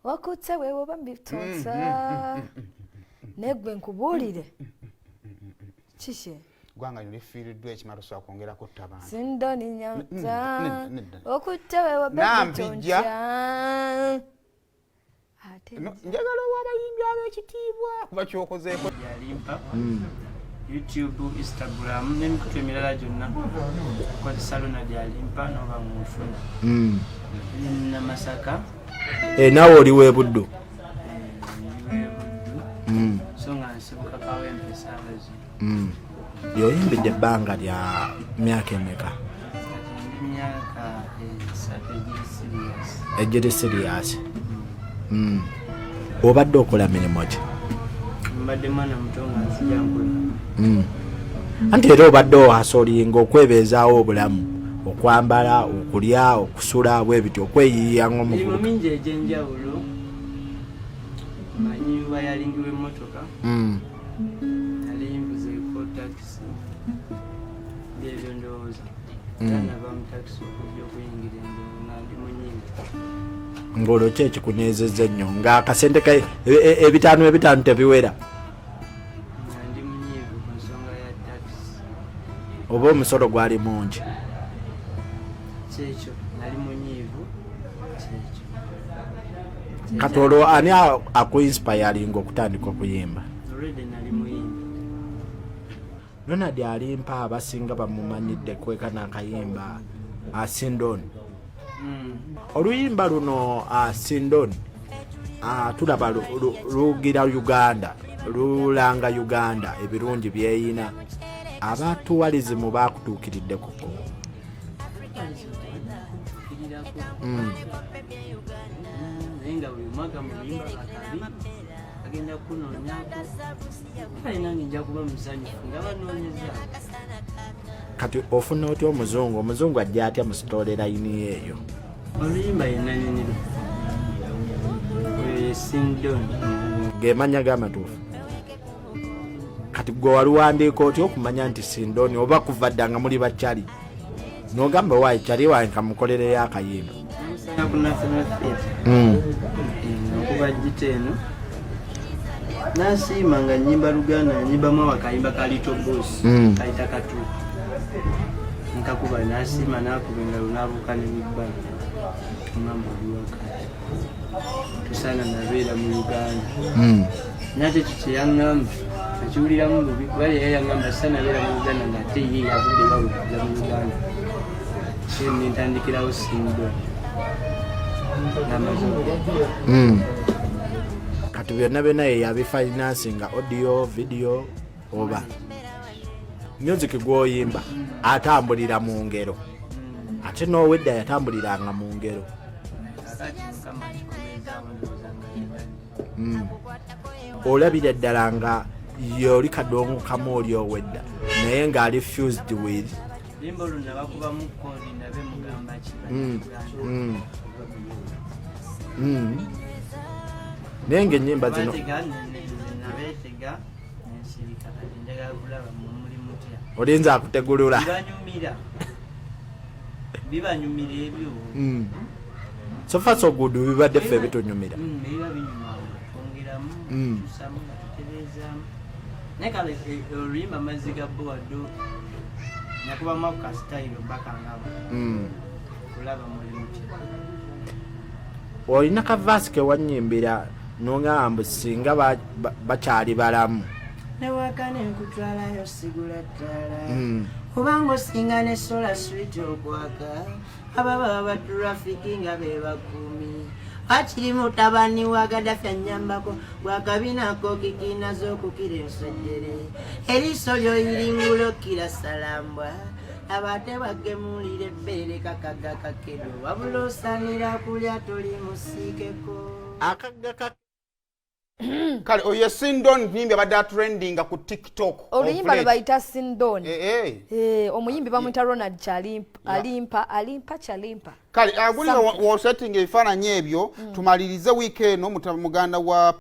Wakutse wewe bambitonsa negwe nkubulire chishe gwanga yuli firidwe ekimalo so akwongera kuttabana sindoni nyanza wakutse wewe bambitonsa njagala wabayimbi ab'ekitiibwa kuba kyokozeeko Eyayimba YouTube, Instagram n'emikutu emirala gyonna kozesa lona Eyayimba n'oba munfuna Namasaka nawe oli w'Ebuddu so nga nsibuka Kawempe Saabazi lyoyimbidde ebbanga lya myaka emeka? Emyaka 3 egiri serious. Obadde okola mirimu ki? mbadde mwana muto nga nzija nkola anti era obadde ohasolinga okwebeezaawo obulamu, okwambala, okulya, okusula bwebityo okweyiiya ng'omuvubuka. Emirimu mingi egy'enjawulo manyi wayalingiwa emmotoka alimbuzeeko takisi byebyo ndowooza nava mu takisi okujja okuyingira endowooza nga ndi munyingi ng'olwo ki ekikuneezezza ennyo ng'akasente ebitaano tebiwera nga ndi munyiivu ku nsonga ya takisi oba omusolo gwali mungi? kyekyo nali munyiivu kyekyo kati olwo ani akuinspiringa okutandika okuyimba? already nali muyimbi Ronald Alimpa abasinga bamumanyidde kweka n'akayimba Sindoni. Oluyimba luno Sindoni tulaba lugira Uganda, lulanga Uganda ebirungi byeyina. Abatuwalizimu bakutuukiridde kuko. Nenga buli mwaka muyimba akabi agenda kunoonyako kale nange nja kuba musanyufu nga banoonyeza. Kati ofuna otya omuzungu ajja atya mu story line eyo? Oluyimba yenna nyiniro Sindoni gemanya gamatuufu. Kati gwe waluwandiika otya okumanya nti Sindoni oba kuva dda nga muli bakyali n'ogamba waayi kyali wange kamukolereyo akayimba? namusanga ku National Theatre okuba giteeno nasiima nga nnyimba Luganda nyimbamu akayimba ka Little Boss kayita Katuuka nkakuba nasiima nakuba engalo nabuuka n'emibbala ngamba oliwakati tusaana nabeera mu Uganda nate kikyeyaŋŋamba akiwuliramu bubi bali yayaŋŋamba sanabeera mu Uganda ngate ye yavudde babuza mu Uganda so nentandikirawo Sindoni kati byonna ye yabifinansinga audio video oba music gw'oyimba atambulira mu ngero ate n'owedda yatambuliranga mu ngero? Olabira ddala nga yoli kadongo kamu oli owedda naye ng'ali fused with limbo luna bakubamu kkoodi nabe mugamba naye ng'ennyimba zino nabeetega nensirika kati njagala kulaba muli mutya olinza akutegulula bibanyumira ebyo so far so good bibadde ffe bitunyumira biba binyuma twongeramu tusamu nga tutereezaamu naye kale oluyimba amazzi ga bowaddo nakubamu ako kasitayiro bakangabo kulaba muli mutya olina kavaasi ke wannyimbira n'ongamba mbu singa bakyali balamu newakane nkutwalayo sigula ttala kubanga osinga ne sola street okwaka ababa batrafiki nga be bakuumi akiri mutabani wa Gaddafi annyambako gwakabinako kikinazo okukira ensejjere eriiso lyoyiringula okkira salambwa abate bagemulira ebbere kakaga kakedo wabula osaanira kulya toli musiikeko akagga kale oyo Sindoni nyimbi abadde trendinga ku TikTok. oluyimba lwe bayita Sindoni omuyimbi bamuyita Ronald Alimpa Chalimpa. Kale agulira wo setting ebifaananyi ebyo tumalirize weekend muganda wa